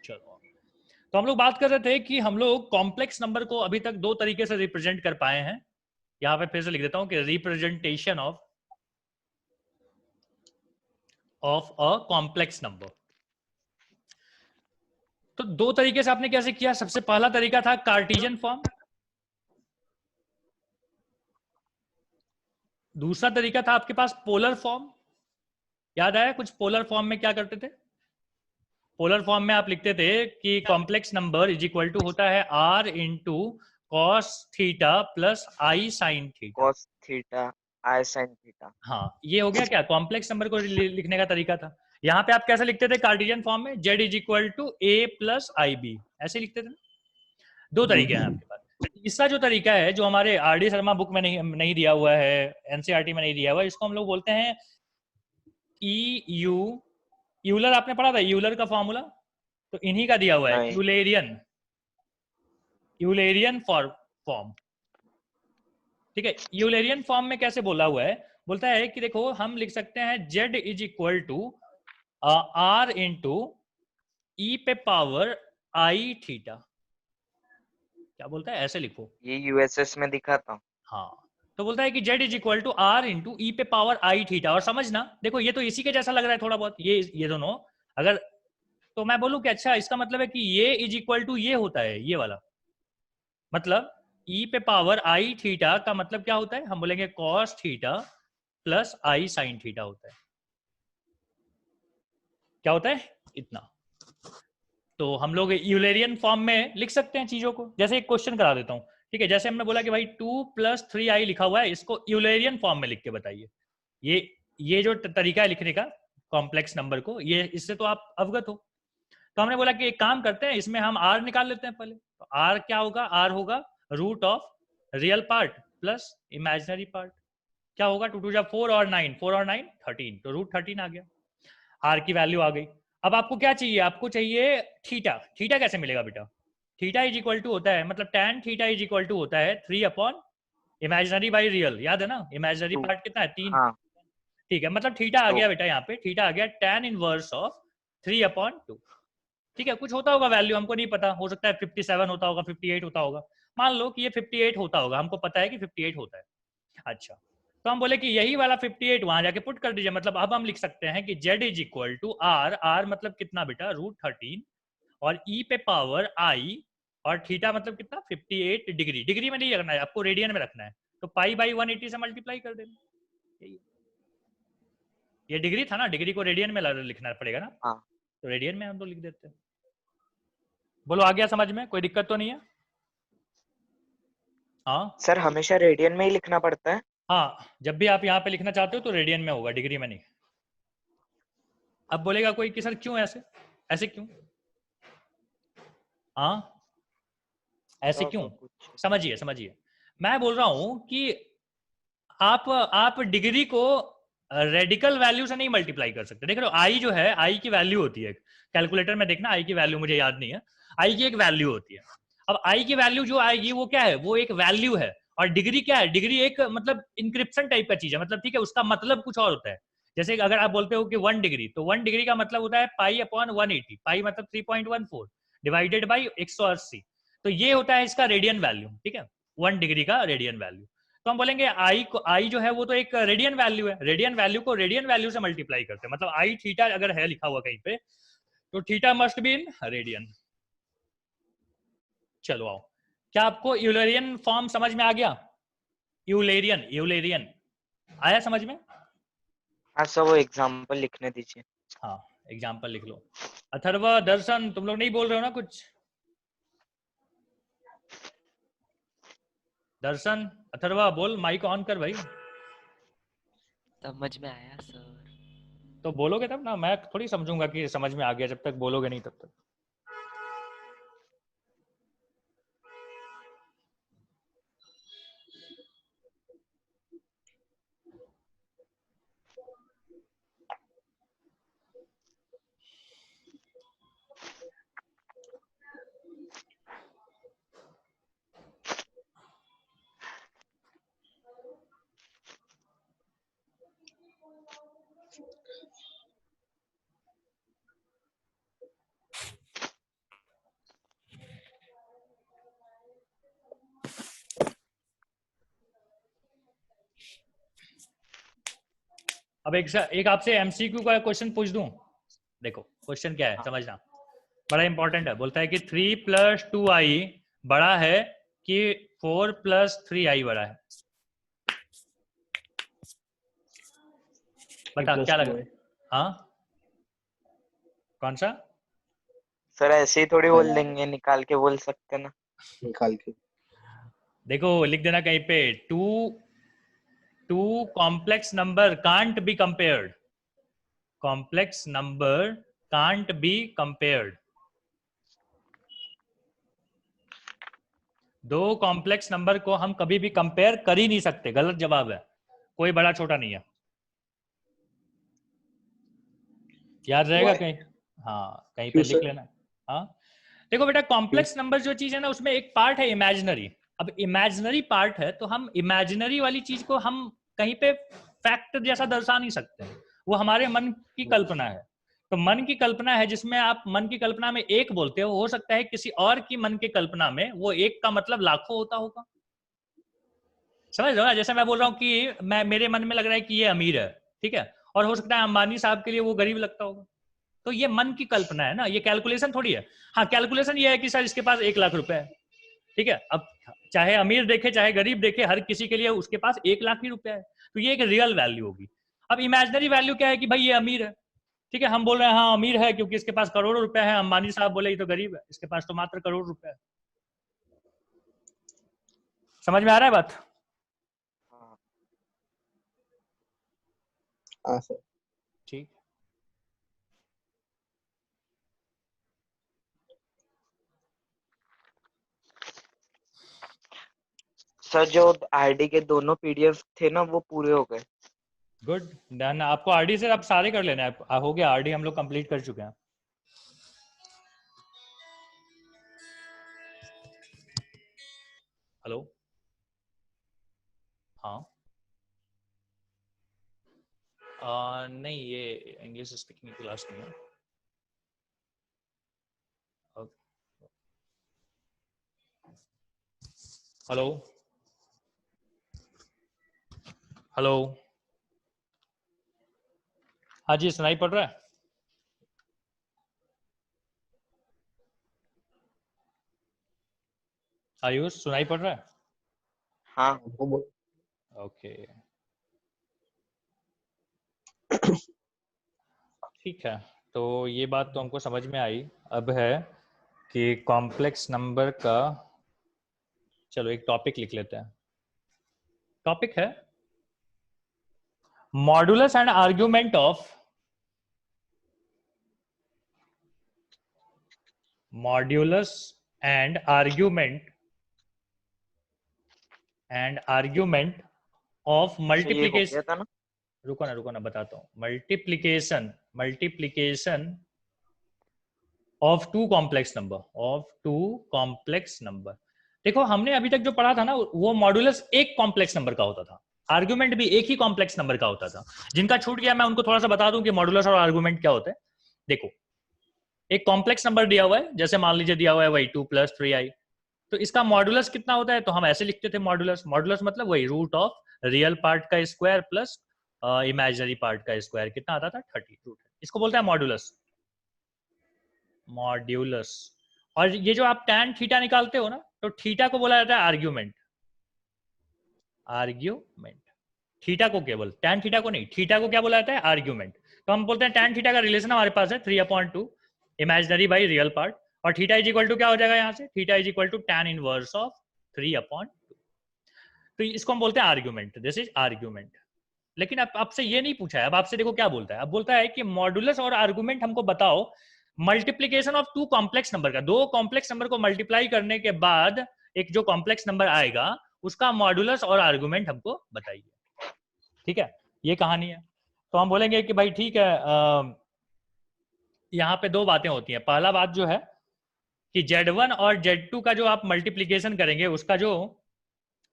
चलो, तो हम लोग बात कर रहे थे कि हम लोग कॉम्प्लेक्स नंबर को अभी तक दो तरीके से रिप्रेजेंट कर पाए हैं। यहां पे फिर से लिख देता हूं कि representation of a complex number. तो दो तरीके से आपने कैसे किया? सबसे पहला तरीका था कार्टेशियन फॉर्म, दूसरा तरीका था आपके पास पोलर फॉर्म। याद आया कुछ? पोलर फॉर्म में क्या करते थे? पोलर फॉर्म में आप लिखते थे कि complex number is equal to होता है R into cos theta plus I sine theta. cos theta I sin theta. हाँ, ये हो गया क्या कॉम्प्लेक्स नंबर को लिखने का तरीका था। यहाँ पे आप कैसे लिखते थे कार्टेशियन फॉर्म में? Z is equal to A plus I B, ऐसे लिखते थे। दो तरीके हैं आपके पास। तीसरा जो तरीका है, जो हमारे आर डी शर्मा बुक में नहीं दिया हुआ है, एनसीईआरटी में नहीं दिया हुआ है, इसको हम लोग बोलते हैं ई यू। यूलर आपने पढ़ा था, यूलर का फॉर्मूला? तो इन्हीं का दिया हुआ है, नहीं। Eulerian, Eulerian form. ठीक है, यूलेरियन फॉर्म में कैसे बोला हुआ है? बोलता है कि देखो हम लिख सकते हैं Z is equal to are into e पे पावर आई थीटा। क्या बोलता है? ऐसे लिखो। ये यूएसएस में दिखा था। हाँ, तो बोलता है कि z is equal to are into e पे पावर आई थीटा। और समझना, देखो ये तो इसी के जैसा लग रहा है थोड़ा बहुत, ये दोनों। अगर तो मैं बोलूं कि अच्छा इसका मतलब है कि ये इज इक्वल टू ये होता है, ये वाला मतलब ई पे पावर आई थीटा का मतलब क्या होता है? हम बोलेंगे cos theta plus I sine theta होता है। क्या होता है? इतना। तो हम लोग यूलेरियन फॉर्म में लिख सकते हैं चीजों को। जैसे एक क्वेश्चन करा देता हूं, ठीक है? जैसे हमने बोला कि भाई 2 + 3i लिखा हुआ है, इसको यूलेरियन फॉर्म में लिख के बताइए। ये जो तरीका है लिखने का कॉम्प्लेक्स नंबर को, ये इससे तो आप अवगत हो। तो हमने बोला कि एक काम करते हैं, इसमें हम आर निकाल लेते हैं पहले। तो आर क्या होगा? आर होगा root of real part plus imaginary part. क्या होगा? 2 × 2 = 4 और 9, 4 और 9 13, तो √13 आ गया। आर की वैल्यू आ गई। अब आपको क्या चाहिए? आपको चाहिए थीटा। थीटा कैसे मिलेगा बेटा? थीटा इज इक्वल टू होता है, मतलब tan theta is equal to होता है 3 अपॉन इमेजिनरी बाई रियल। याद है ना? Imaginary to. पार्ट कितना है? 3। हाँ। ठीक है, मतलब थीटा आ तो गया बेटा, यहाँ पे थीटा आ गया tan इनवर्स ऑफ 3/2। ठीक है, कुछ होता होगा वैल्यू, हमको नहीं पता, हो सकता है 57 होता होगा, 58 होता होगा। मान लो कि ये 58 होता होगा, हमको पता है कि 58 होता है। अच्छा, तो हम बोले कि यही वाला 58 वहां जाके पुट कर दीजिए। मतलब अब हम लिख सकते हैं कि z is equal to R. R मतलब कितना बेटा? √13, और ई पे पावर आई, और थीटा मतलब कितना? 58 डिग्री। डिग्री में नहीं रखना है आपको, रेडियन में रखना है। तो π/180 से मल्टीप्लाई कर देना। यही, ये डिग्री था ना, डिग्री को रेडियन में लिखना पड़ेगा ना, हाँ तो रेडियन में हम तो लिख देते हैं। बोलो, आ गया समझ में? कोई दिक्कत तो नहीं है? हाँ सर, हमेशा रेडियन में ही लिखना पड़ता है। हाँ, जब भी आप यहाँ पे लिखना चाहते हो तो रेडियन में होगा, डिग्री में नहीं। अब बोलेगा कोई कि सर क्यों ऐसे, ऐसे क्यों? हाँ, ऐसे तो क्यों? कुछ समझिए समझिए, मैं बोल रहा हूं कि आप डिग्री को रेडिकल वैल्यू से नहीं मल्टीप्लाई कर सकते। देख रहे हो, आई जो है, आई की वैल्यू होती है, कैलकुलेटर में देखना, आई की वैल्यू मुझे याद नहीं है, आई की एक वैल्यू होती है। अब आई की वैल्यू जो आएगी वो क्या है? वो एक वैल्यू है। और डिग्री क्या है? डिग्री एक मतलब इंक्रिप्शन टाइप का चीज है, मतलब ठीक है, उसका मतलब कुछ और होता है। जैसे अगर आप बोलते हो कि 1 डिग्री, तो 1 डिग्री का मतलब होता है π/180। पाई मतलब 3.14 डिवाइडेड बाई 180। तो ये होता है इसका रेडियन वैल्यू। ठीक है, 1 डिग्री का रेडियन वैल्यू। तो हम बोलेंगे आई को, आई जो है वो तो एक रेडियन वैल्यू है, रेडियन वैल्यू को रेडियन वैल्यू से मल्टीप्लाई करते हैं। मतलब आई थीटा अगर है लिखा हुआ कहीं पे, तो theta must be in radian. चलो आओ, क्या आपको यूलेरियन फॉर्म समझ में आ गया? यूलेरियन, यूलेरियन आया समझ में? हाँ सर, वो एग्जाम्पल लिखने दीजिए। हाँ, एग्जाम्पल लिख लो। अथर्व, दर्शन, तुम लोग नहीं बोल रहे हो ना कुछ? दर्शन, अथर्व बोल, माइक ऑन कर भाई। समझ में आया सर। तो बोलोगे तब ना, मैं थोड़ी समझूंगा कि समझ में आ गया जब तक बोलोगे नहीं तब तक। अब एक आपसे एमसीक्यू का क्वेश्चन पूछ दूं। देखो क्वेश्चन क्या है हाँ। समझना, बड़ा इंपॉर्टेंट है। बोलता है कि 3 + 2i बड़ा है कि 4 + 3i बड़ा है। बता क्या लगा? हाँ कौन सा? सर ऐसे ही थोड़ी बोल देंगे, निकाल के बोल सकते ना। निकाल के देखो लिख देना कहीं पे, two complex number can't be compared, complex number can't be compared. दो कॉम्प्लेक्स नंबर को हम कभी भी कंपेयर कर ही नहीं सकते, गलत जवाब है, कोई बड़ा छोटा नहीं है। याद रहेगा Why? कहीं? हाँ कहीं पे क्यों लिख सर? लेना। हाँ देखो बेटा, कॉम्प्लेक्स नंबर जो चीज है ना, उसमें एक पार्ट है इमेजिनरी। अब इमेजिनरी पार्ट है तो हम इमेजिनरी वाली चीज को हम कहीं पे फैक्ट जैसा दर्शा नहीं सकते, वो हमारे मन की कल्पना है। तो मन की कल्पना है, जिसमें आप मन की कल्पना में एक बोलते हो सकता है किसी और की मन की कल्पना में वो एक का मतलब लाखों होता होगा। समझ रहे हो ना? जैसे मैं बोल रहा हूँ कि मैं, मेरे मन में लग रहा है कि ये अमीर है, ठीक है, और हो सकता है अंबानी साहब के लिए वो गरीब लगता होगा। तो ये मन की कल्पना है ना, ये कैलकुलेशन थोड़ी है। हाँ कैलकुलेशन ये है कि सर इसके पास 1 लाख रुपए है, ठीक है। अब चाहे अमीर देखे चाहे गरीब देखे, हर किसी के लिए उसके पास 1 लाख ही रुपया है, तो ये एक रियल वैल्यू होगी। अब इमेजिनरी वैल्यू क्या है कि भाई ये अमीर है, ठीक है, हम बोल रहे हैं हाँ अमीर है क्योंकि इसके पास करोड़ों रुपए है। अंबानी साहब बोले ये तो गरीब है, इसके पास तो मात्र करोड़ रुपए है। समझ में आ रहा है बात? हाँ। हाँ सर। ठीक। सर जो आरडी के दोनों पीडीएफ थे ना वो पूरे हो गए। Good done. आपको आरडी से अब सारे कर लेना है, हो गया आरडी, हम लोग कंप्लीट कर चुके हैं। हेलो हाँ नहीं ये इंग्लिश स्पीकिंग क्लास नहीं है। हेलो हेलो हाँ जी सुनाई पड़ रहा है? आयुष सुनाई पड़ रहा है? हाँ। वो बोल ओके ठीक है, तो ये बात तो हमको समझ में आई। अब है कि कॉम्प्लेक्स नंबर का, चलो एक टॉपिक लिख लेते हैं। टॉपिक है modulus and argument of, modulus and argument of अच्छा ये हो मल्टीप्लीकेशन। गया था ना। रुको ना बताता हूं। Multiplication of two complex number. देखो हमने अभी तक जो पढ़ा था ना, वो मॉडुलस एक कॉम्प्लेक्स नंबर का होता था, आर्गुमेंट भी एक ही कॉम्प्लेक्स नंबर का होता था। जिनका छूट गया मैं उनको थोड़ा सा बता दूं कि मॉडुलस और आर्गुमेंट क्या होता है। देखो एक कॉम्प्लेक्स नंबर दिया हुआ है, जैसे मान लीजिए दिया हुआ है वही 2 + 3i, तो इसका मॉडुलस कितना होता है? तो हम ऐसे लिखते थे मॉडुलस, मॉडुलस मतलब वही रूट ऑफ रियल पार्ट का स्क्वायर प्लस इमेजिनरी पार्ट का स्क्वायर, कितना आता था 30 रूट। इसको बोलते हैं मॉडुलस, मॉड्यूलस। और ये जो आप tan थीटा निकालते हो ना, तो थीटा को बोला जाता है आर्ग्यूमेंट, आर्ग्यूमेंट। थीटा को केवल, tan थीटा को नहीं, थीटा को क्या बोला जाता है? आर्ग्यूमेंट। तो हम बोलते हैं tan थीटा का रिलेशन हमारे पास है 3/2 इमेजिनरी बाई रियल पार्ट, और थीटा इज इक्वल टू क्या हो जाएगा यहाँ से? Theta is equal to tan inverse of 3/2। तो इसको हम बोलते हैं आर्ग्यूमेंट, दिस इज आर्ग्यूमेंट। लेकिन अब आपसे ये नहीं पूछा है, अब आपसे देखो क्या बोलता है। अब बोलता है कि मॉडुलस और आर्गुमेंट हमको बताओ multiplication of two complex number का, दो कॉम्प्लेक्स नंबर को मल्टीप्लाई करने के बाद एक जो कॉम्प्लेक्स नंबर आएगा उसका मॉडुलस और आर्गुमेंट हमको बताइए। ठीक है, ये कहानी है। तो हम बोलेंगे कि भाई ठीक है, यहाँ पे दो बातें होती हैं। पहला बात जो है कि Z1 और Z2 का जो आप मल्टीप्लीकेशन करेंगे उसका जो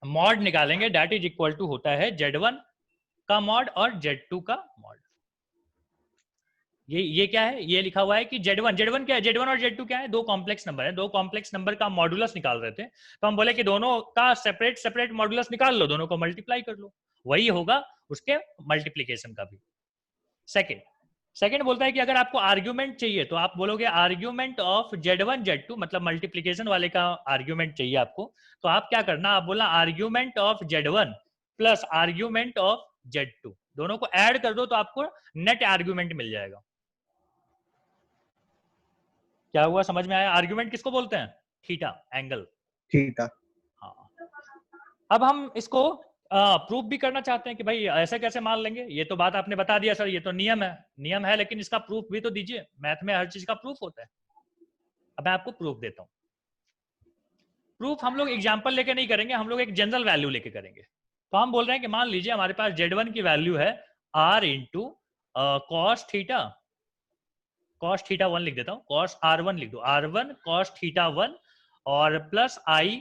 मॉड निकालेंगे, दैट इज इक्वल टू होता है Z1 का मॉड और Z2 का मॉड। ये क्या है? ये लिखा हुआ है कि Z1 क्या है? Z1 और Z2 क्या है? दो कॉम्प्लेक्स नंबर है, दो कॉम्प्लेक्स नंबर का मॉडुलस निकाल रहे थे, तो हम बोले कि दोनों का सेपरेट सेपरेट मॉडुलस निकाल लो, दोनों को मल्टीप्लाई कर लो, वही होगा उसके मल्टीप्लीकेशन का भी। सेकंड बोलता है कि अगर आपको आर्ग्यूमेंट चाहिए तो आप बोलोगे आर्ग्यूमेंट ऑफ Z1 Z2, मतलब मल्टीप्लीकेशन वाले का आर्ग्यूमेंट चाहिए आपको, तो आप क्या करना, आप बोलना argument of Z1 plus argument of Z2, दोनों को ऐड कर दो तो आपको नेट आर्ग्यूमेंट मिल जाएगा। क्या हुआ, समझ में आया? आर्ग्यूमेंट किसको बोलते हैं? Theta, angle. थीटा। हाँ, अब हम इसको प्रूफ भी करना चाहते हैं कि भाई ऐसे कैसे मान लेंगे, ये तो बात आपने बता दिया सर, ये तो नियम है, लेकिन इसका प्रूफ भी तो दीजिए, मैथ में हर चीज का प्रूफ होता है। अब मैं आपको प्रूफ देता हूं। प्रूफ हम लोग एग्जांपल लेके नहीं करेंगे, हम लोग एक जनरल वैल्यू लेके करेंगे। तो हम बोल रहे हैं कि मान लीजिए हमारे पास Z1 की वैल्यू है R into cos theta, cos theta 1 लिख देता हूँ, कॉस R1 लिख दो, R1 कॉस थीटा 1 और प्लस I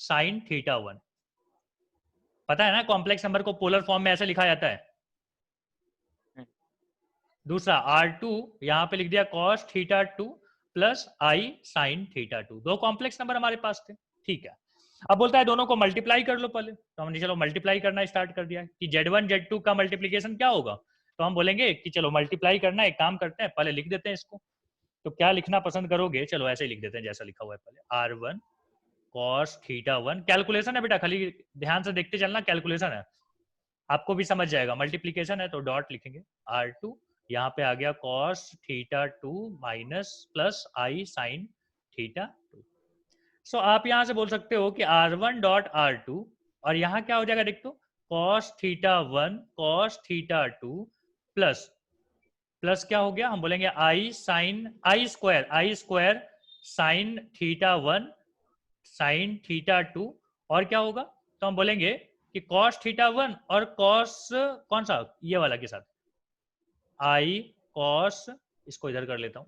साइन थीटा 1। पता है ना कॉम्प्लेक्स नंबर को पोलर फॉर्म में ऐसे लिखा जाता है। दूसरा R2 यहां पे लिख दिया cos theta 2 plus I sine theta 2, दो कॉम्प्लेक्स नंबर हमारे पास थे। ठीक है, अब बोलता है दोनों को मल्टीप्लाई कर लो पहले, तो हमने चलो मल्टीप्लाई करना स्टार्ट कर दिया कि Z1 Z2 का मल्टीप्लीकेशन क्या होगा, तो हम बोलेंगे कि चलो मल्टीप्लाई करना, एक काम करते हैं पहले लिख देते हैं इसको। तो क्या लिखना पसंद करोगे? चलो ऐसे ही लिख देते हैं जैसा लिखा हुआ है पहले, R1 कॉस थीटा 1, कैलकुलेशन है बेटा, खाली ध्यान से देखते चलना, कैलकुलेशन है, आपको भी समझ जाएगा, मल्टीप्लीकेशन है तो डॉट लिखेंगे, R2 यहाँ पे आ गया cos theta 2 minus plus I sine theta 2। सो आप यहां से बोल सकते हो कि R1 डॉट R2 और यहाँ क्या हो जाएगा देख तो, cos theta 1 cos theta 2 plus plus क्या हो गया, हम बोलेंगे I sine I square sine theta 1 sine theta 2, और क्या होगा, तो हम बोलेंगे कि cos थीटा 1 और cos कौन सा, ये वाला के साथ I cos, इसको इधर कर लेता हूं,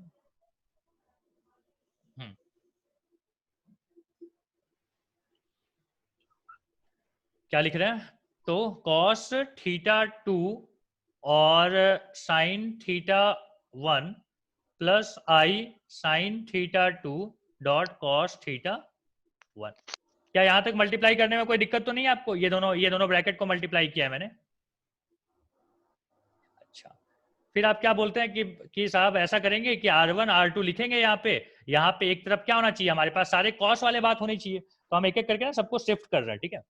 क्या लिख रहे हैं, तो cos थीटा 2 और sign theta 1 plus I sine theta 2 dot cos theta 1। क्या यहां तक मल्टीप्लाई करने में कोई दिक्कत तो नहीं है आपको? ये दोनों ब्रैकेट को मल्टीप्लाई किया है मैंने। अच्छा, फिर आप क्या बोलते हैं कि साहब ऐसा करेंगे कि R1 R2 लिखेंगे, यहाँ पे एक तरफ क्या होना चाहिए हमारे पास, सारे कॉस वाले बात होनी चाहिए, तो हम एक एक करके ना सबको शिफ्ट कर रहे हैं। ठीक है,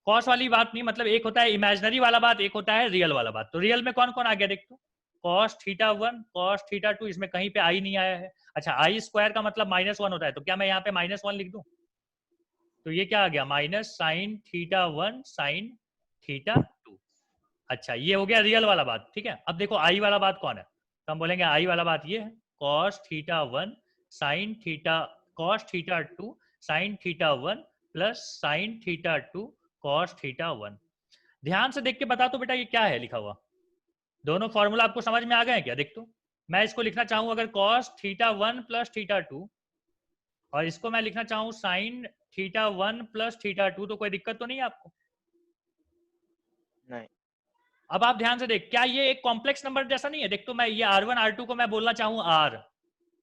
कॉस वाली बात नहीं, मतलब एक होता है इमेजिनरी वाला बात, एक होता है रियल वाला बात। तो रियल में कौन कौन आ गया देख तो, कॉस थीटा 1 कॉस थीटा 2, इसमें कहीं पे आई नहीं आया है। अच्छा, आई स्क्वायर का मतलब -1 होता है, तो क्या मैं यहाँ पे -1 लिख दूं, तो ये क्या आ गया, minus sign theta 1 sine theta 2। अच्छा, ये हो गया रियल वाला बात। ठीक है, अब देखो आई वाला बात कौन है, तो हम बोलेंगे आई वाला बात ये है, cos theta 1 sine theta cos theta 2 sign theta 1 plus sign theta 2 cos theta 1। ध्यान से देख के बता तो बेटा ये क्या है लिखा हुआ, दोनों फॉर्मूला आपको समझ में आ गए क्या? देख तो मैं इसको लिखना चाहूँ अगर cos थीटा 1 प्लस थीटा 2 और इसको मैं लिखना चाहूँ साइन थीटा 1 प्लस थीटा 2, तो कोई दिक्कत तो नहीं है आपको? नहीं। अब आप ध्यान से देख, क्या ये एक कॉम्प्लेक्स नंबर जैसा नहीं है? देख तो मैं ये R1 R2 को मैं बोलना चाहूँ R,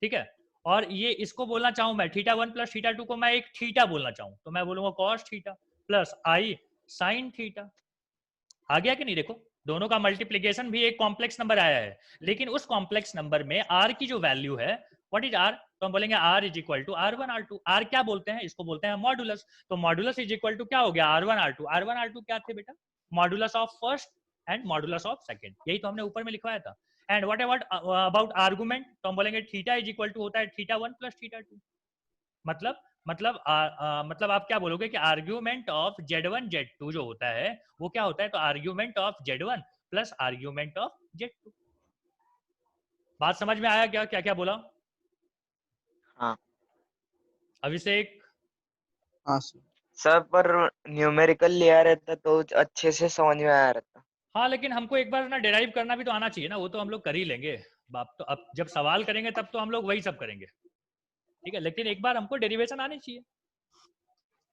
ठीक है, और ये इसको बोलना चाहूँ मैं थीटा 1 प्लस थीटा 2 को मैं एक थीटा बोलना चाहूँ, तो मैं बोलूंगा cos theta plus I sine theta. आ गया कि नहीं? देखो दोनों का मल्टीप्लीकेशन भी एक कॉम्प्लेक्स नंबर आया है, लेकिन उस कॉम्प्लेक्स नंबर में R की जो वैल्यू है, व्हाट इज R, तो हम बोलेंगे R is equal to R1 R2। R क्या बोलते हैं? इसको बोलते हैं मॉडुलस। तो मॉडुलस इज इक्वल टू क्या हो गया, R1 R2। R1 R2 क्या थे बेटा? Modulus of first and modulus of second, यही तो हमने ऊपर में लिखवाया था। एंड व्हाट अबाउट आर्गुमेंट, तो हम बोलेंगे थीटा इज इक्वल टू होता है थीटा 1 प्लस थीटा 2। मतलब आप क्या बोलोगे कि आर्ग्यूमेंट ऑफ Z1 Z2 जो होता है वो क्या होता है, तो argument of Z1 plus argument of Z2। बात समझ में आया क्या? क्या क्या बोला हाँ अभिषेक? हाँ सर। सर, पर न्यूमेरिकल लिया रहता तो अच्छे से समझ में आया रहता। हाँ, लेकिन हमको एक बार ना डिराइव करना भी तो आना चाहिए ना, वो तो हम लोग कर ही लेंगे बाप, तो अब जब सवाल करेंगे तब तो हम लोग वही सब करेंगे, ठीक है, लेकिन एक बार हमको डेरिवेशन आनी चाहिए।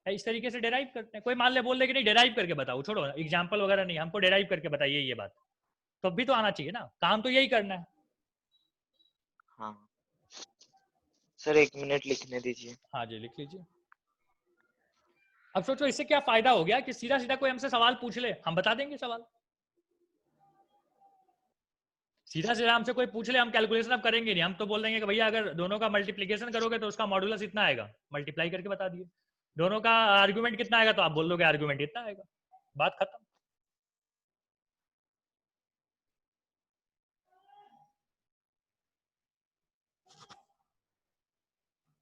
इस तरीके से डेराइव करते हैं, कोई मान ले बोल दे कि नहीं डेराइव करके बताओ, छोड़ो एग्जाम्पल वगैरह नहीं, हमको डेराइव करके बताइए ये बात, तो भी तो आना चाहिए ना, काम तो यही करना है। हाँ सर, 1 मिनट लिखने दीजिए। हाँ जी, लिख लीजिए। अब सोचो इससे क्या फायदा हो गया कि सीधा सीधा कोई हमसे सवाल पूछ ले, हम बता देंगे सवाल। सीधा सीधा हमसे कोई पूछ ले, हम कैलकुलेशन अब करेंगे नहीं, हम तो बोल देंगे कि भैया अगर दोनों का मल्टीप्लीकेशन करोगे तो उसका मॉडुलस इतना आएगा, मल्टीप्लाई करके बता दिए। दोनों का आर्गुमेंट कितना आएगा तो आप बोल दोगे आर्गुमेंट इतना आएगा, बात खत्म।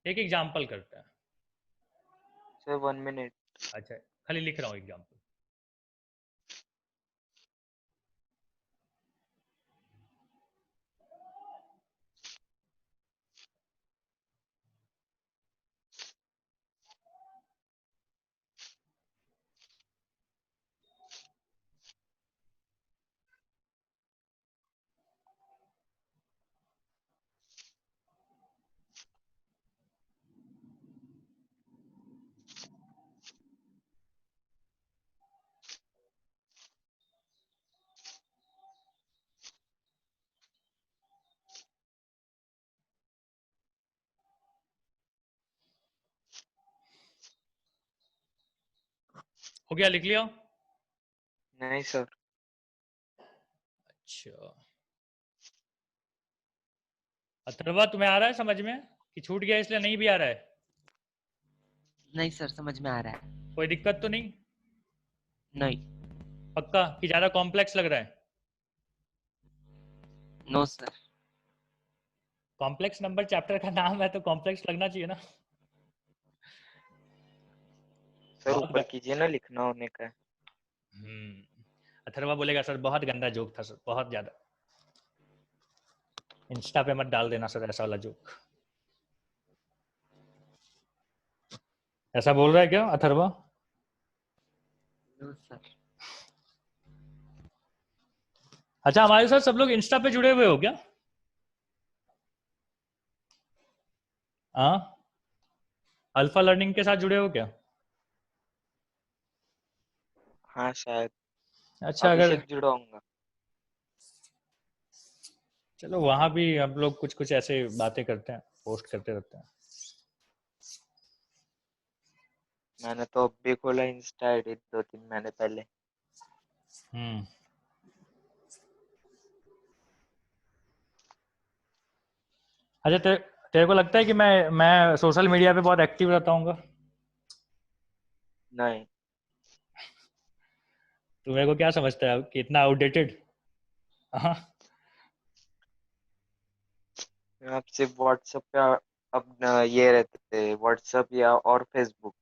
एक एग्जांपल करते हैं। Sir 1 minute. अच्छा, खाली लिख रहा हूँ एग्जांपल। हो गया, लिख लिया? नहीं सर। अच्छा, अथर्वा तुम्हें आ रहा है समझ में कि छूट गया इसलिए नहीं भी आ रहा है? नहीं सर, समझ में आ रहा है। कोई दिक्कत तो नहीं? नहीं। पक्का कि ज्यादा कॉम्प्लेक्स लग रहा है? No sir. Complex number chapter का नाम है तो कॉम्प्लेक्स लगना चाहिए ना। सर बहुत ऊपर कीजिए ना, लिखना होने का है। अथर्वा बोलेगा सर बहुत गंदा जोक था सर, बहुत ज्यादा। इंस्टा पे मत डाल देना सर ऐसा वाला जोक। ऐसा बोल रहा है क्या अथर्वा? No sir. अच्छा, हमारे साथ सब लोग इंस्टा पे जुड़े हुए हो क्या? हाँ, अल्फा लर्निंग के साथ जुड़े हो क्या? हाँ शायद। अच्छा, अगर अभिषेक जुड़ाऊंगा। चलो वहां भी हम लोग कुछ कुछ ऐसे बातें करते हैं, पोस्ट करते रहते हैं। मैंने तो अब भी खोला इंस्टा आईडी 2-3 महीने पहले। अच्छा, तेरे को लगता है कि मैं सोशल मीडिया पे बहुत एक्टिव रहता हूँ? नहीं। तो मेरे को क्या समझता है कि इतना आउटडेटेड? हाँ, आप सिर्फ व्हाट्सएप पे अब ये रहते थे, व्हाट्सएप या और फेसबुक,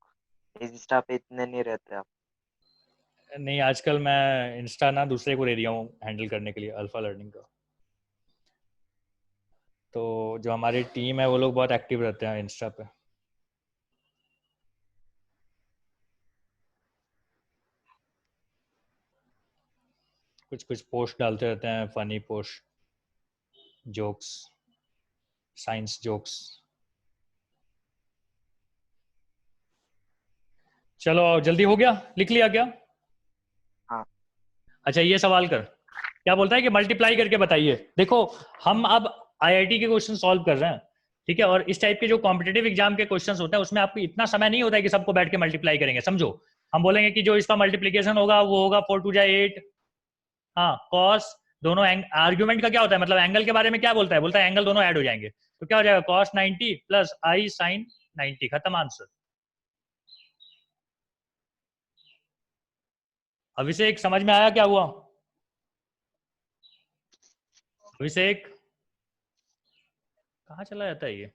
इंस्टा पे इतने नहीं रहते आप। नहीं आजकल मैं इंस्टा ना दूसरे को दे दिया हूँ हैंडल करने के लिए, अल्फा लर्निंग का। तो जो हमारी टीम है वो लोग बहुत एक्टिव रहते हैं इंस्टा पे। कुछ कुछ पोस्ट डालते रहते हैं, funny post, jokes, science jokes. चलो जल्दी हो गया, लिख लिया क्या? हाँ। अच्छा, ये सवाल कर, क्या बोलता है कि मल्टीप्लाई करके बताइए। देखो, हम अब आईआईटी के क्वेश्चन सॉल्व कर रहे हैं, ठीक है? और इस टाइप के जो कॉम्पिटेटिव एग्जाम के क्वेश्चंस होते हैं उसमें आपको इतना समय नहीं होता है कि सबको बैठ के मल्टीप्लाई करेंगे, समझो। हम बोलेंगे कि जो इसका मल्टीप्लीकेशन होगा वो होगा 4 2 जा 8। हाँ, कॉस, दोनों आर्ग्यूमेंट का क्या होता है, मतलब एंगल के बारे में क्या बोलता है? बोलता है एंगल दोनों ऐड हो जाएंगे, तो क्या हो जाएगा? कॉस 90 प्लस आई साइन 90, खत्म आंसर। अभिषेक समझ में आया क्या हुआ? अभिषेक कहाँ चला जाता है ये?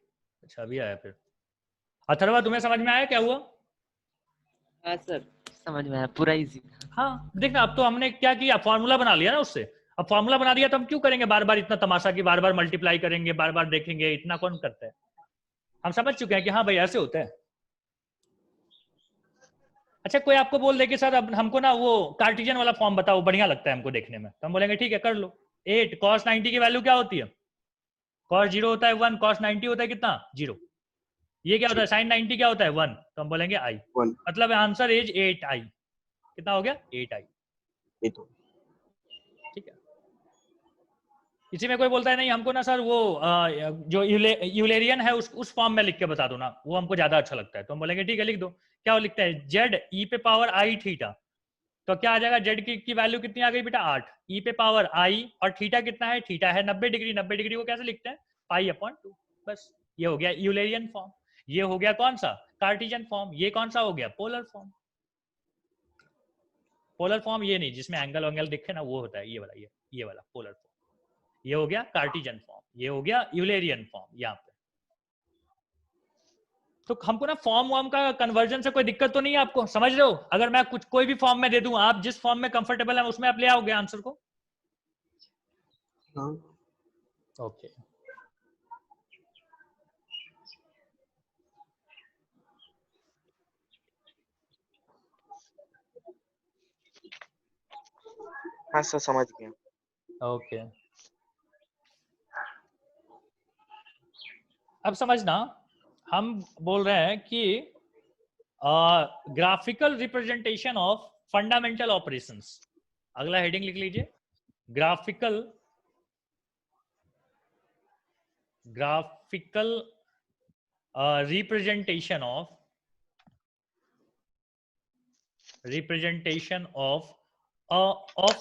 अच्छा, अभी आया फिर। अथर्वा तुम्हें समझ में आया क्या हुआ? हाँ सर, समझ में आया, पूरा इजी। हाँ, देखना अब तो हमने क्या किया, फॉर्मूला बना लिया ना उससे। अब फॉर्मूला बना दिया तो हम क्यों करेंगे बार बार इतना तमाशा की बार बार मल्टीप्लाई करेंगे, बार बार देखेंगे, इतना कौन करता है? हम समझ चुके हैं कि हाँ भाई ऐसे होता है। अच्छा, कोई आपको बोल दे कि सर अब हमको ना वो कार्टिजियन वाला फॉर्म बताओ, बढ़िया लगता है हमको देखने में, तो हम बोलेंगे ठीक है कर लो। 8 cos 90 की वैल्यू क्या होती है? cos 0 होता है 1, cos 90 होता है कितना? 0। ये क्या होता है? sin 90 क्या होता है? 1, तो हम बोलेंगे i। 1। मतलब आंसर इज 8i। कितना हो गया? 8i। ये तो ठीक है। इसी में कोई बोलता है नहीं हमको ना सर वो जो यूलेरियन है उस फॉर्म में लिख के बता दो ना, वो हमको ज्यादा अच्छा लगता है, तो हम बोलेंगे ठीक है लिख दो। क्या वो लिखता है? जेड ई पे पावर आई थीटा, तो क्या आ जाएगा, जेड की वैल्यू कितनी आ गई बेटा 8, ई पे पावर आई, और थीटा कितना है, थीटा है 90 डिग्री। 90 डिग्री को कैसे लिखते हैं, पाई अपॉन 2। बस ये हो गया यूलेरियन फॉर्म। ये हो गया कौन सा, कार्टेशियन फॉर्म। ये कौन सा हो गया, पोलर फॉर्म। पोलर फॉर्म ये नहीं जिसमें एंगल वंगल दिखे ना, वो होता है ये वाला, ये वाला पोलर फॉर्म। ये हो गया कार्टेशियन फॉर्म, ये हो गया यूलेरियन फॉर्म यहाँ पे। तो हमको ना फॉर्म वॉर्म का कन्वर्जन से कोई दिक्कत तो नहीं है आपको, समझ रहे हो। अगर मैं कुछ कोई भी फॉर्म में दे दूं, आप जिस फॉर्म में कंफर्टेबल है उसमें आप ले आओगे आंसर को। हाँ ओके हाँ सर समझ गया। ओके अब समझना, हम बोल रहे हैं कि graphical representation of fundamental operations. अगला हेडिंग लिख लीजिए, graphical representation of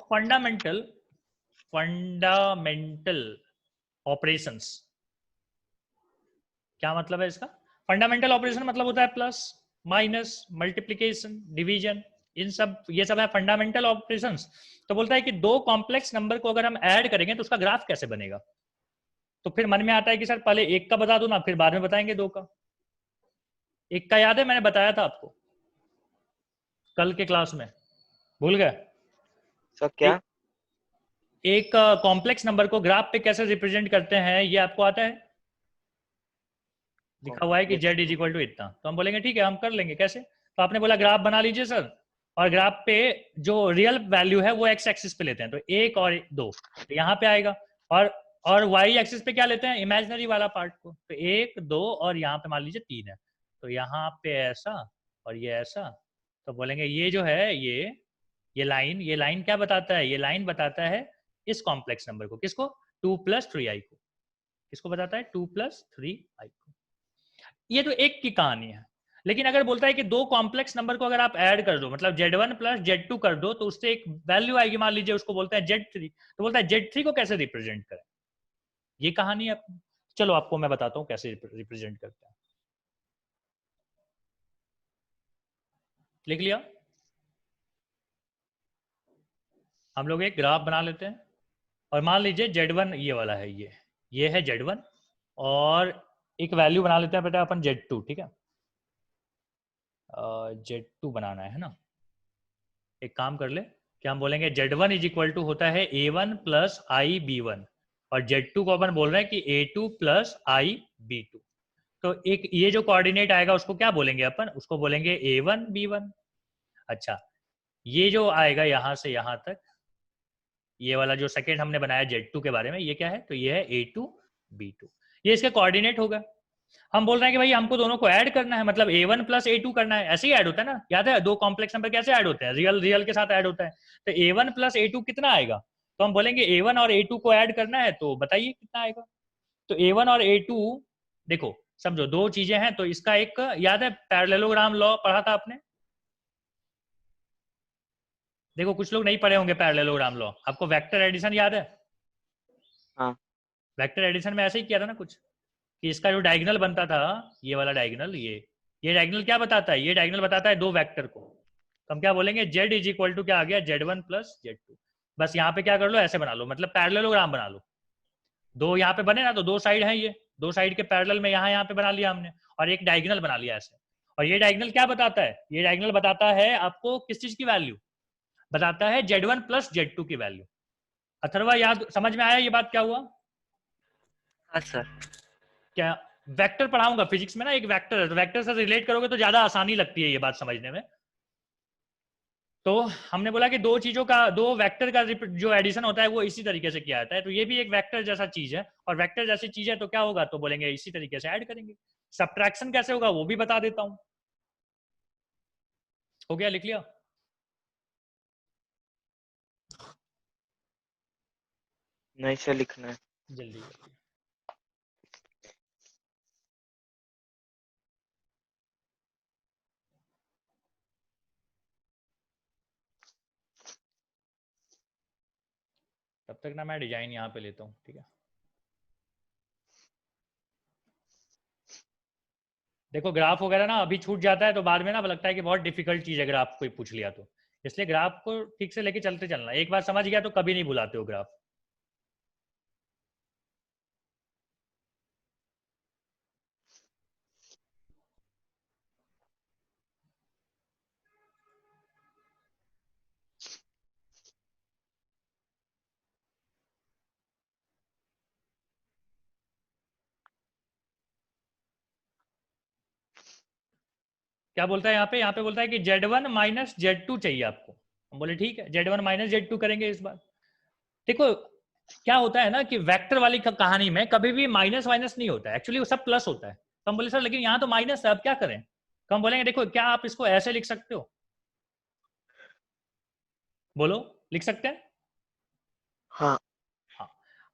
fundamental operations. क्या मतलब है इसका, फंडामेंटल ऑपरेशन मतलब होता है प्लस माइनस मल्टीप्लिकेशन डिवीजन, इन सब ये सब है फंडामेंटल ऑपरेशंस। तो बोलता है कि दो कॉम्प्लेक्स नंबर को अगर हम ऐड करेंगे तो उसका ग्राफ कैसे बनेगा। तो फिर मन में आता है कि सर पहले एक का बता दो ना, फिर बाद में बताएंगे दो का। एक का याद है, मैंने बताया था आपको कल के क्लास में, भूल गए। सर क्या? एक कॉम्प्लेक्स नंबर को ग्राफ पे कैसे रिप्रेजेंट करते हैं ये आपको आता है। लिखा हुआ है कि z इज इक्वल टू इतना, तो हम बोलेंगे ठीक है हम कर लेंगे कैसे। तो आपने बोला ग्राफ बना लीजिए सर, और ग्राफ पे जो रियल वैल्यू है वो एक्स एक्सिस पे लेते हैं, तो एक और दो तो यहाँ पे आएगा, और वाई एक्सिस पे क्या लेते हैं, इमेजिनरी वाला पार्ट को, तो एक दो और यहाँ पे मान लीजिए 3 है, तो यहाँ पे ऐसा और ये ऐसा। तो बोलेंगे ये जो है ये लाइन क्या बताता है, ये लाइन बताता है इस कॉम्प्लेक्स नंबर को, किसको, 2+3i को। किसको बताता है, 2+3i को। ये तो एक की कहानी है। लेकिन अगर बोलता है कि दो कॉम्प्लेक्स नंबर को अगर आप ऐड कर दो, मतलब Z1 + Z2 कर दो, तो उससे एक वैल्यू आएगी, मान लीजिए उसको बोलते हैं Z3। तो बोलता है Z3 को कैसे रिप्रेजेंट करें, ये कहानी है अपनी। चलो आपको मैं बताता हूँ कैसे रिप्रेजेंट करते हैं। लिख लिया, हम लोग एक ग्राफ बना लेते हैं, और मान लीजिए Z1 ये वाला है, ये है Z1, और एक वैल्यू बना लेते हैं बेटा अपन Z2, ठीक है। Z2 बनाना है ना। एक काम कर ले, क्या हम बोलेंगे Z1 इज इक्वल टू होता है A1 + IB1, और Z2 को अपन बोल रहे हैं कि A2 + IB2। तो एक ये जो कोऑर्डिनेट आएगा उसको क्या बोलेंगे अपन, उसको बोलेंगे A1 B1। अच्छा, ये जो आएगा यहाँ से यहाँ तक, ये वाला जो सेकेंड हमने बनाया Z2 के बारे में, ये क्या है, तो ये है A2 B2, ये इसके कोऑर्डिनेट होगा। हम बोल रहे हैं कि भाई हमको दोनों को ऐड करना है, मतलब A1 + A2 करना है। ऐसे ही ऐड होता है ना, याद है दो कॉम्प्लेक्स नंबर कैसे ऐड होते हैं, रियल के साथ ऐड होता है। तो A1 + A2 कितना आएगा, तो हम बोलेंगे A1 और A2 को ऐड करना है, तो बताइए कितना आएगा। तो A1 और A2 देखो समझो दो चीजें हैं, तो इसका एक याद है पैरेललोग्राम लॉ पढ़ा था आपने। देखो कुछ लोग नहीं पढ़े होंगे पैरेललोग्राम लॉ, आपको वेक्टर एडिशन याद है। हाँ वेक्टर एडिशन में ऐसे ही किया था ना कुछ, कि इसका जो डायगोनल बनता था, ये वाला डायगोनल, ये डायगोनल क्या बताता है, ये डायगोनल बताता है दो वेक्टर को। तो हम क्या बोलेंगे, Z इज इक्वल टू क्या आ गया, Z1 + Z2। बस यहाँ पे क्या कर लो, ऐसे बना लो, मतलब पैरेललोग्राम बना लो। दो यहाँ पे बने ना, तो दो साइड है, ये दो साइड के पैरेलल में यहाँ पे बना लिया हमने, और एक डायगोनल बना लिया ऐसे। और ये डायगोनल क्या बताता है, ये डायगोनल बताता है आपको किस चीज की वैल्यू, बताता है Z1 + Z2 की वैल्यू। अथर्वा याद समझ में आया ये बात क्या हुआ। हाँ सर। क्या वेक्टर पढ़ाऊंगा फिजिक्स में ना, एक वेक्टर है, तो वेक्टर से रिलेट करोगे तो ज्यादा आसानी लगती है ये बात समझने में। तो हमने बोला कि दो चीजों का, दो वेक्टर का जो एडिशन होता है वो इसी तरीके से किया जाता है, तो ये भी एक वेक्टर जैसा चीज है, और वेक्टर जैसी चीज है तो क्या होगा, तो बोलेंगे इसी तरीके से ऐड करेंगे। सब्ट्रैक्शन कैसे होगा वो भी बता देता हूं। हो गया, लिख लिया। नहीं से लिखना है। जल्दी तब तक ना मैं डिजाइन यहाँ पे लेता हूँ, ठीक है। देखो ग्राफ वगैरह ना अभी छूट जाता है तो बाद में ना लगता है कि बहुत डिफिकल्ट चीज है ग्राफ कोई पूछ लिया तो, इसलिए ग्राफ को ठीक से लेके चलते चलना, एक बार समझ गया तो कभी नहीं भुलाते हो ग्राफ। क्या बोलता है यहाँ पे बोलता है कि Z1 माइनस Z2 चाहिए आपको। हम बोले ठीक है, Z1 माइनस Z2 करेंगे इस बार। देखो क्या होता है ना कि वेक्टर वाली कहानी में कभी भी माइनस माइनस नहीं होता है, एक्चुअली वो सब प्लस होता है। तो हम बोले सर लेकिन यहाँ तो माइनस है, अब क्या करें? तो हम बोलेंगे देखो क्या आप इसको ऐसे लिख सकते हो? बोलो, लिख सकते हैं? हाँ। हाँ।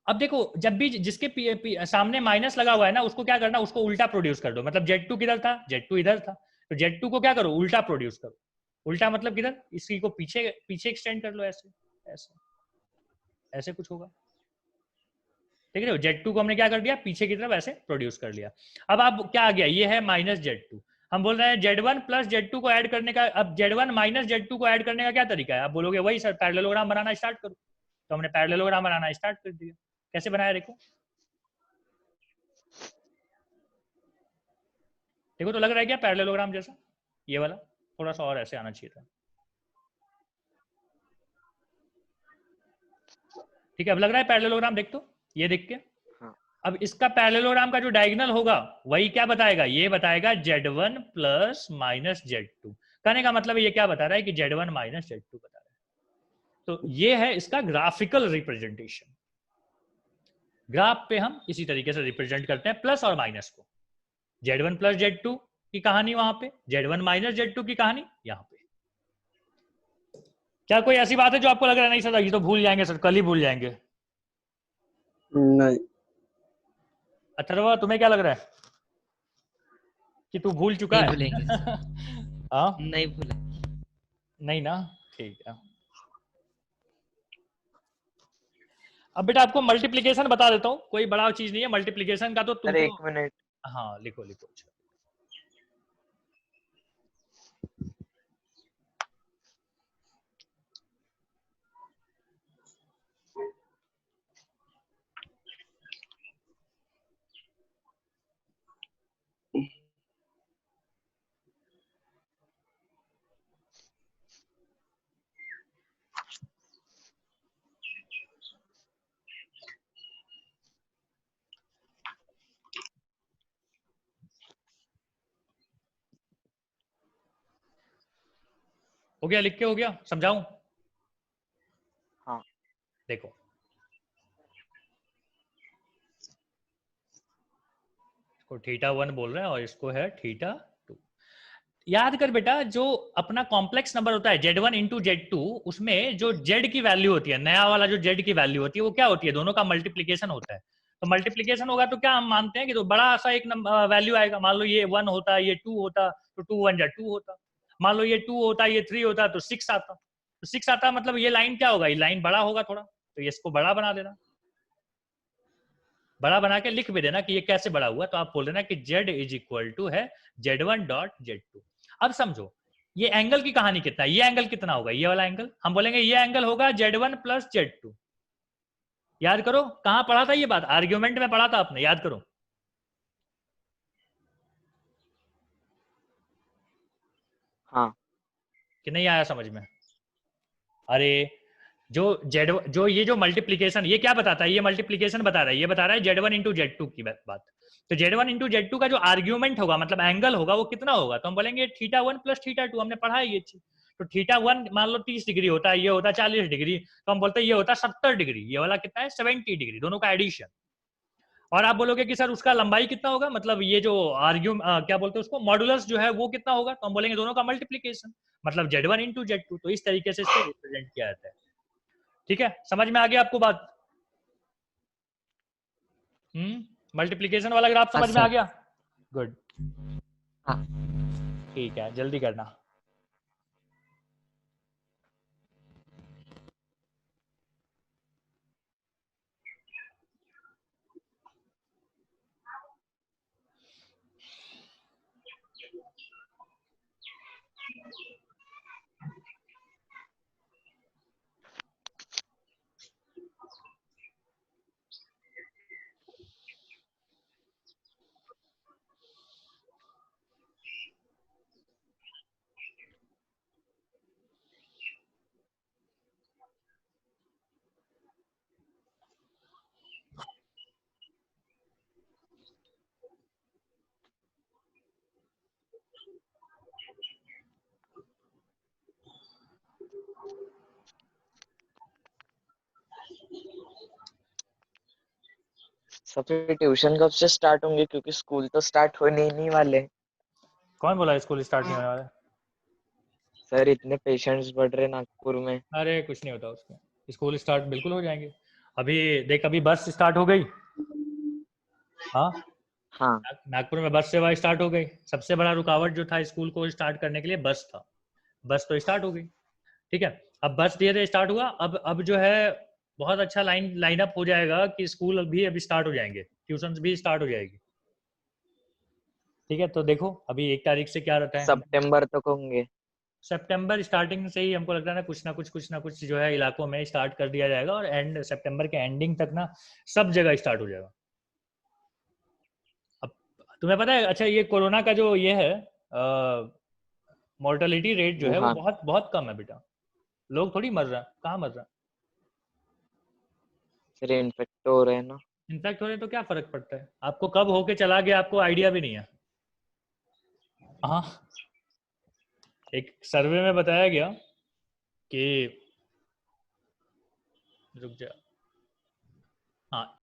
अब देखो जब भी जिसके सामने माइनस लगा हुआ है ना, उसको क्या करना, उसको उल्टा प्रोड्यूस कर दो। मतलब Z2 किधर था? Z2 इधर था, तो Z2 को क्या करो, उल्टा प्रोड्यूस करो। उल्टा मतलब किधर, इसी को पीछे पीछे एक्सटेंड कर लो, ऐसे ऐसे ऐसे कुछ होगा, देख रहे हो? Z2 को हमने क्या कर दिया, पीछे की तरफ ऐसे प्रोड्यूस कर लिया। अब आप क्या आ गया, ये है माइनस Z2। हम बोल रहे हैं Z1 प्लस Z2 को ऐड करने का। अब Z1 माइनस Z2 को ऐड करने का क्या तरीका है? आप बोलोगे वही सर, पैरेललोग्राम बनाना स्टार्ट करो। तो हमने पैरेललोग्राम बनाना स्टार्ट कर दिया। कैसे बनाया देखो, देखो तो लग रहा है क्या पैरेललोग्राम जैसा? ये वाला थोड़ा सा और ऐसे आना चाहिए था, ठीक है। अब लग रहा है पैरेललोग्राम, देख तो ये देख के। हाँ। अब इसका पैरेललोग्राम का जो डायगोनल होगा वही क्या बताएगा, ये बताएगा Z1 प्लस माइनस Z2। कहने का मतलब ये क्या बता रहा है कि Z1 माइनस Z2 बता रहा है। तो ये है इसका ग्राफिकल रिप्रेजेंटेशन। ग्राफ पे हम इसी तरीके से रिप्रेजेंट करते हैं प्लस और माइनस को। Z1 प्लस Z2 की कहानी वहां पे, Z1 माइनस Z2 की कहानी यहाँ पे। क्या कोई ऐसी बात है जो आपको लग रहा है नहीं सर ये तो भूल जाएंगे सर, कल ही भूल जाएंगे? नहीं। अथर्वा तुम्हें क्या लग रहा है कि तू भूल चुका नहीं है? भूलेंगे सर। हाँ नहीं भूले। नहीं ना, ठीक है। अब बेटा आपको मल्टीप्लिकेशन बता देता हूँ, कोई बड़ा चीज नहीं है मल्टीप्लिकेशन का, तो अरे तुमको। 1 मिनट। हाँ लिखो लिखो। हो गया, लिख के हो गया, समझाऊं? हाँ। देखो इसको θ1 बोल रहे हैं और इसको है θ2। याद कर बेटा, जो अपना कॉम्प्लेक्स नंबर होता है Z1 इंटू Z2, उसमें जो Z की वैल्यू होती है, नया वाला जो Z की वैल्यू होती है, वो क्या होती है, दोनों का मल्टीप्लीकेशन होता है। तो मल्टीप्लीकेशन होगा तो क्या हम मानते हैं कि तो बड़ा सा एक वैल्यू आएगा। मान लो ये 1 होता, ये 2 होता, तो 2 1 जा 2 होता। मान लो ये 2 होता, ये 3 होता, तो 6 आता। तो 6 आता मतलब ये लाइन क्या होगा, ये लाइन बड़ा होगा थोड़ा, तो ये इसको बड़ा बना देना, बड़ा बना के लिख भी देना कि ये कैसे बड़ा हुआ। तो आप बोल देना कि Z इज इक्वल टू है Z1 डॉट Z2। अब समझो ये एंगल की कहानी कितना है, ये एंगल कितना होगा, ये वाला एंगल हम बोलेंगे ये एंगल होगा Z1 प्लस Z2। याद करो कहां पढ़ा था ये बात, आर्ग्यूमेंट में पढ़ा था आपने, याद करो। हाँ। कि नहीं आया समझ में? अरे जो जो ये जो मल्टीप्लीकेशन, ये क्या बताता है, ये मल्टीप्लीकेशन बता रहा है, ये बता रहा है Z1 इंटू Z2 की बात। तो Z1 इंटू Z2 का जो आर्ग्यूमेंट होगा, मतलब एंगल होगा, वो कितना होगा, तो हम बोलेंगे θ1 प्लस θ2। हमने पढ़ा है ये चीज। तो θ1 मान लो 30 डिग्री होता है, ये होता है 40 डिग्री, तो हम बोलते हैं ये होता है 70 डिग्री, ये वाला कितना है 70 डिग्री, दोनों का एडिशन। और आप बोलोगे कि सर उसका लंबाई कितना होगा, मतलब ये जो क्या बोलते हैं उसको, मॉडुलस जो है वो कितना होगा, तो हम बोलेंगे दोनों का मल्टीप्लीकेशन, मतलब Z1 इंटू Z2। तो इस तरीके से इसको रिप्रेजेंट किया जाता है। ठीक है, समझ में आ गया आपको बात? मल्टीप्लीकेशन वाला ग्राफ हाँ समझ में आ सर। गया? गुड। हाँ। ठीक है, जल्दी करना। सर फिर ट्यूशन कब से स्टार्ट होंगे, क्योंकि स्कूल तो स्टार्ट होने ही नहीं वाले। कौन बोला स्कूल स्टार्ट नहीं होने वाला? सर इतने पेशेंट्स बढ़ रहे नागपुर में। अरे कुछ नहीं होता उसमें, स्कूल स्टार्ट बिल्कुल हो जाएंगे। अभी देख, अभी बस स्टार्ट हो गई। हाँ, हाँ नागपुर में बस सेवा स्टार्ट हो गई। सबसे बड़ा रुकावट जो था स्कूल को स्टार्ट करने के लिए बस था। बस तो स्टार्ट हो गई, ठीक है। अब बस धीरे धीरे स्टार्ट हुआ। अब जो है बहुत अच्छा लाइनअप हो जाएगा कि स्कूल भी अभी स्टार्ट हो जाएंगे, ट्यूशन भी स्टार्ट हो जाएगी, ठीक है। तो देखो अभी 1 तारीख से क्या रहता है। सितंबर तक होंगे। सितंबर स्टार्टिंग से ही हमको लगता है ना, कुछ ना कुछ जो है इलाकों में स्टार्ट कर दिया जाएगा, और एंड सितंबर के एंडिंग तक ना सब जगह स्टार्ट हो जाएगा। अब तुम्हें पता है, अच्छा ये कोरोना का जो ये है मोर्टेलिटी रेट जो है वो वुहान बहुत बहुत कम है बेटा। लोग थोड़ी मर रहा है, कहाँ मर रहा है। सर इन्फेक्ट हो रहे हैं ना। इन्फेक्ट हो रहे तो क्या फर्क पड़ता है, आपको कब होके चला गया आपको आइडिया भी नहीं है। हाँ, एक सर्वे में बताया गया कि, रुक जा, हाँ